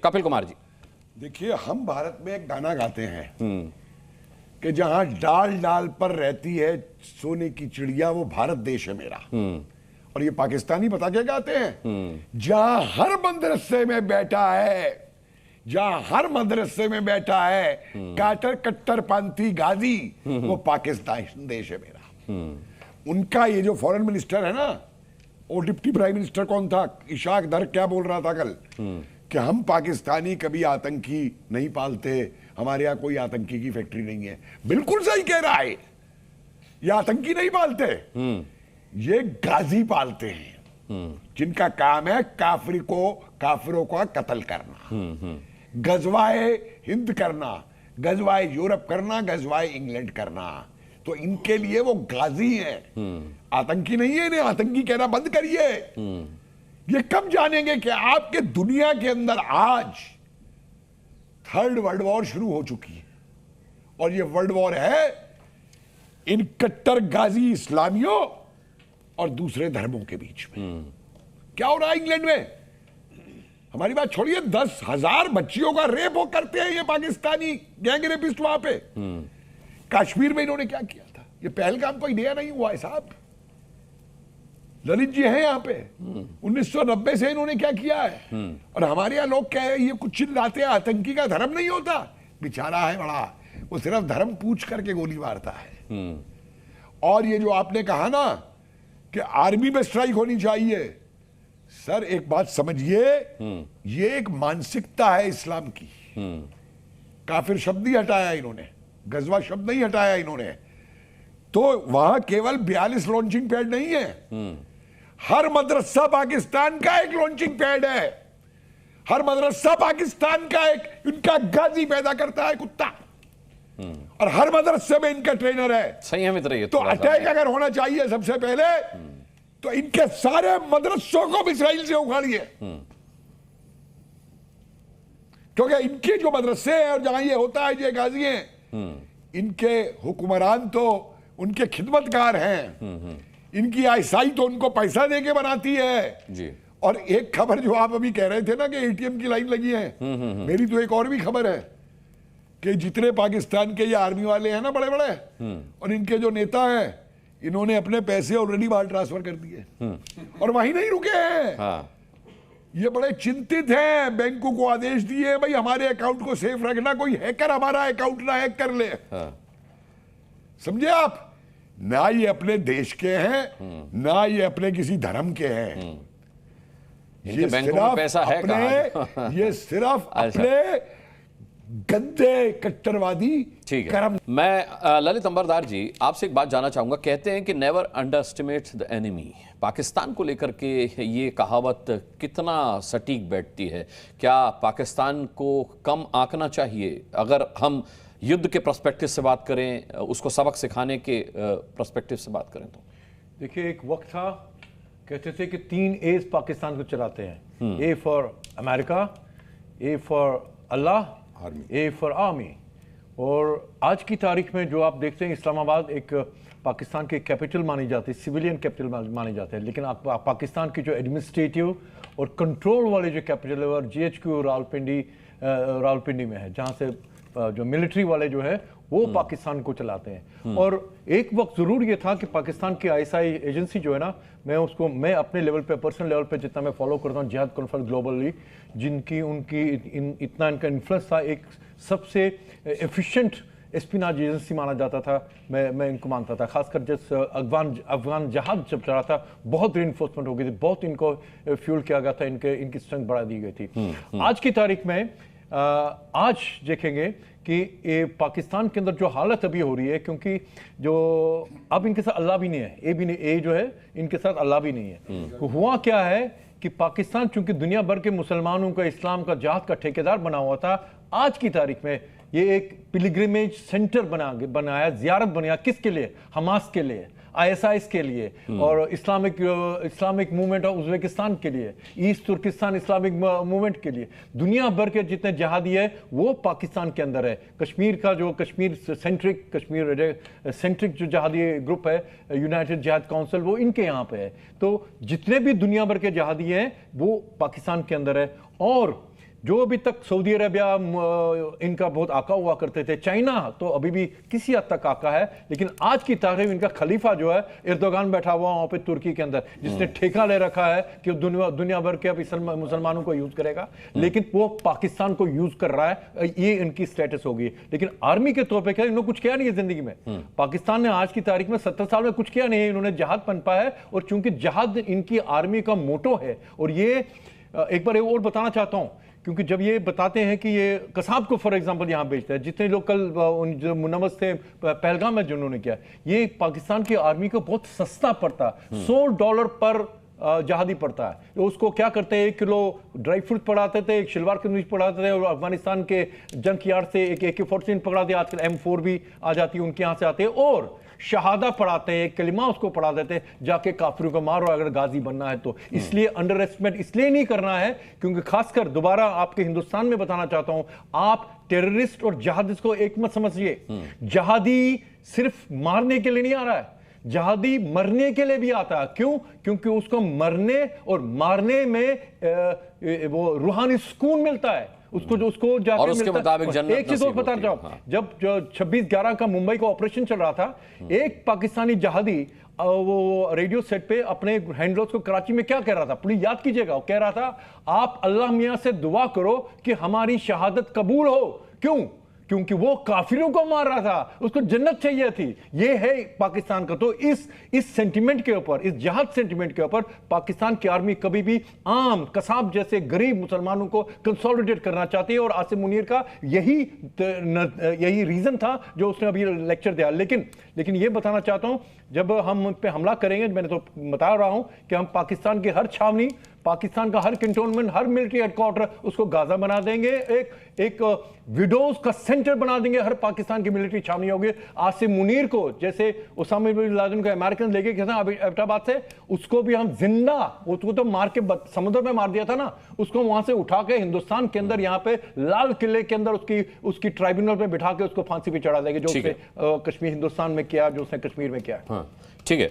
कपिल कुमार जी, देखिए, हम भारत में एक गाना गाते हैं कि जहां डाल डाल पर रहती है सोने की चिड़िया, वो भारत देश है मेरा। और ये पाकिस्तानी बता के गाते हैं, जहां हर मदरसे में बैठा है, जहां हर मदरसे में बैठा है काटर कट्टरपंथी गाजी, वो पाकिस्तान देश है मेरा। उनका ये जो फॉरेन मिनिस्टर है ना, वो डिप्टी प्राइम मिनिस्टर कौन था, इशाक दर, क्या बोल रहा था कल कि हम पाकिस्तानी कभी आतंकी नहीं पालते, हमारे यहां कोई आतंकी की फैक्ट्री नहीं है। बिल्कुल सही कह रहा है, ये आतंकी नहीं पालते, ये गाजी पालते हैं, जिनका काम है काफिरों का कत्ल करना, गजवाए हिंद करना, गजवाए यूरोप करना, गजवाए इंग्लैंड करना। तो इनके लिए वो गाजी हैं, आतंकी नहीं है। इन्हें आतंकी कहना बंद करिए। ये कब जानेंगे कि आपके दुनिया के अंदर आज थर्ड वर्ल्ड वॉर शुरू हो चुकी है, और ये वर्ल्ड वॉर है इन कट्टर गाजी इस्लामियों और दूसरे धर्मों के बीच में। क्या हो रहा है इंग्लैंड में? हमारी बात छोड़िए, 10,000 बच्चियों का रेप वो करते हैं ये पाकिस्तानी गैंग रेपिस्ट वहां पे। कश्मीर में इन्होंने क्या किया था? ये पहलगाम कोई नया नहीं हुआ है साहब। ललित जी हैं यहाँ पे, 1990 से इन्होंने क्या किया है। और हमारे यहाँ लोग क्या है, ये कुछ चिल्लाते हैं आतंकी का धर्म नहीं होता। बेचारा है बड़ा, वो सिर्फ धर्म पूछ करके गोली मारता है। और ये जो आपने कहा ना कि आर्मी में स्ट्राइक होनी चाहिए, सर एक बात समझिए, ये एक मानसिकता है इस्लाम की। काफिर शब्द नहीं हटाया इन्होंने, गजवा शब्द नहीं हटाया इन्होंने। तो वहां केवल 42 लॉन्चिंग पैड नहीं है, हर मदरसा पाकिस्तान का एक लॉन्चिंग पैड है। हर मदरसा पाकिस्तान का एक इनका गाजी पैदा करता है कुत्ता, और हर मदरसे में इनका ट्रेनर है। संयमित रहिए। तो अटैक अगर होना चाहिए सबसे पहले, तो इनके सारे मदरसों को इस्राइल से उखाड़िए, क्योंकि इनके जो मदरसे हैं और जहां ये होता है, ये गाजी हैं, इनके हुक्मरान तो उनके खिदमतकार हैं। इनकी आईसाई तो उनको पैसा देके बनाती है जी। और एक खबर जो आप अभी कह रहे थे ना कि एटीएम की लाइन लगी है, मेरी तो एक और भी खबर है कि जितने पाकिस्तान के ये आर्मी वाले हैं ना बड़े बड़े, और इनके जो नेता हैं, इन्होंने अपने पैसे ऑलरेडी बाहर ट्रांसफर कर दिए, और वहीं नहीं रुके हैं। हाँ। ये बड़े चिंतित हैं, बैंकों को आदेश दिए भाई हमारे अकाउंट को सेफ रखना, कोई हैकर हमारा अकाउंट ना हैक कर ले। समझे आप? ना ये अपने देश के हैं, ना ये अपने किसी धर्म के हैं। ये बैंकों में पैसा है कहां? ये सिर्फ अपने गंदे कट्टरवादी कर्म। मैं ललित अंबरदार जी, आपसे एक बात जानना चाहूंगा। कहते हैं कि never under estimate the enemy. Pakistan को लेकर के ये कहावत कितना सटीक बैठती है? क्या पाकिस्तान को कम आंकना चाहिए अगर हम युद्ध के पर्सपेक्टिव से बात करें, उसको सबक सिखाने के पर्सपेक्टिव से बात करें तो? देखिए, एक वक्त था कहते थे कि 3 एज पाकिस्तान को चलाते हैं, A for America, A for Allah, A for army. और आज की तारीख में जो आप देखते हैं, इस्लामाबाद एक पाकिस्तान की कैपिटल मानी जाती है, सिविलियन कैपिटल मानी जाती है, लेकिन आप पाकिस्तान की जो एडमिनिस्ट्रेटिव और कंट्रोल वाले जो कैपिटल है, और GHQ रावलपिंडी में है, जहाँ से जो मिलिट्री वाले जो है वो पाकिस्तान को चलाते हैं। और एक वक्त जरूर ये था कि पाकिस्तान की ISI एजेंसी जो है ना, मैं अपने लेवल पे, पर्सनल लेवल पे जितना मैं फॉलो करता हूँ, जिहाद कॉन्फ्रेंस ग्लोबली, जिनकी इतना इनका इन्फ्लुएंस था, एक सबसे एफिशिएंट एस्पिनाज एजेंसी माना जाता था। मैं इनको मानता था, खासकर जिस अफगान जहाज जब चला था, बहुत रीइंफोर्समेंट हो गई थी, बहुत इनको फ्यूल किया गया था, इनकी स्ट्रेंथ बढ़ा दी गई थी। आज की तारीख में आज देखेंगे कि ये पाकिस्तान के अंदर जो हालत अभी हो रही है, क्योंकि जो अब इनके साथ अल्लाह भी नहीं है, ए भी नहीं, ए जो है इनके साथ अल्लाह भी नहीं है। तो हुआ क्या है कि पाकिस्तान चूंकि दुनिया भर के मुसलमानों का, इस्लाम का, जहाद का ठेकेदार बना हुआ था, आज की तारीख में ये एक पिलग्रिमेज सेंटर बनाया, जियारत बनाया। किसके लिए? हमास के लिए, ISIS के लिए, और इस्लामिक मूवमेंट ऑफ उज्बेकिस्तान के लिए, ईस्ट तुर्किस्तान इस्लामिक मूवमेंट के लिए। दुनिया भर के जितने जहादी है वो पाकिस्तान के अंदर है। कश्मीर का जो कश्मीर सेंट्रिक जो जहादी ग्रुप है, यूनाइटेड जिहाद काउंसिल, वो इनके यहाँ पे है। तो जितने भी दुनिया भर के जहादी हैं वो पाकिस्तान के अंदर है। और जो अभी तक सऊदी अरेबिया इनका बहुत आका हुआ करते थे, चाइना तो अभी भी किसी हद तक आका है, लेकिन आज की तारीख इनका खलीफा जो है एर्दोगान बैठा हुआ वहां पे तुर्की के अंदर, जिसने ठेका ले रखा है कि दुनिया भर के मुसलमानों को यूज करेगा, लेकिन वो पाकिस्तान को यूज कर रहा है। ये इनकी स्टेटस होगी। लेकिन आर्मी के तौर पे क्या इन्होंने कुछ किया नहीं है जिंदगी में। पाकिस्तान ने आज की तारीख में 70 साल में कुछ किया नहीं है। इन्होंने जहाद पनपा है, और चूंकि जहाद इनकी आर्मी का मोटो है। और ये एक बार और बताना चाहता हूं, क्योंकि जब ये बताते हैं कि ये कसाब को फॉर एग्जांपल यहां बेचते हैं, जितने लोग कल जो मुनव्वस थे पहलगाम में जिन्होंने किया, ये पाकिस्तान की आर्मी को बहुत सस्ता पड़ता, $100 पर जहादी पड़ता है। उसको क्या करते हैं, 1 किलो ड्राई फ्रूट पड़ाते थे, एक शलवार कमीज पड़ाते थे, और अफगानिस्तान के जंक यार्ड से एक AK-47 पकड़ाते, आजकल M4 भी आ जाती है उनके यहां से आते हैं, और शहादा पढ़ाते हैं, कलिमा उसको पढ़ा देते हैं, जाके काफिरों को मारो अगर गाजी बनना है तो। इसलिए अंडर एस्टिमेट इसलिए नहीं करना है, क्योंकि खासकर दोबारा आपके हिंदुस्तान में बताना चाहता हूं, आप टेररिस्ट और जहादिस्ट को एक मत समझिए। जहादी सिर्फ मारने के लिए नहीं आ रहा है, जहादी मरने के लिए भी आता है। क्यों? क्योंकि उसको मरने और मारने में वो रूहानी सुकून मिलता है उसको, जो उसको जाके और उसके मुताबिक जन्नत एक चीज और बता रहा हूं, जब 26/11 का मुंबई का ऑपरेशन चल रहा था, एक पाकिस्तानी जहादी वो रेडियो सेट पे अपने हैंडलर्स को कराची में क्या कह रहा था, प्लीज याद कीजिएगा, वो कह रहा था, आप अल्लाह मियां से दुआ करो कि हमारी शहादत कबूल हो। क्यों? क्योंकि वो काफिरों को मार रहा था, उसको जन्नत चाहिए थी। ये है पाकिस्तान का। तो इस सेंटिमेंट के ऊपर, इस जहाद सेंटिमेंट के ऊपर पाकिस्तान की आर्मी कभी भी आम कसाब जैसे गरीब मुसलमानों को कंसोलिडेट करना चाहती है, और आसिम मुनीर का यही रीजन था जो उसने अभी लेक्चर दिया। लेकिन ये बताना चाहता हूं, जब हम पे हमला करेंगे, मैंने तो बता रहा हूं कि हम पाकिस्तान की हर छावनी, पाकिस्तान का हर कैंटोनमेंट, हर मिलिट्री हेडक्वार्टर उसको गाजा बना देंगे, एक विडोज का सेंटर बना देंगे, हर पाकिस्तान की मिलिट्री छावनी होगी। आसिम मुनीर को जैसे उसामा बिन लादेन को अमेरिकन लेके गए थे एबटाबाद से, उसको भी हम जिंदा, उसको तो मार के समुद्र में मार दिया था ना, उसको वहां से उठा के हिंदुस्तान के अंदर यहाँ पे लाल किले के अंदर उसकी ट्राइब्यूनल पे बिठा के उसको फांसी पे चढ़ा देंगे, जो उसने कश्मीर हिंदुस्तान में किया, जो उसने कश्मीर में किया। ठीक है।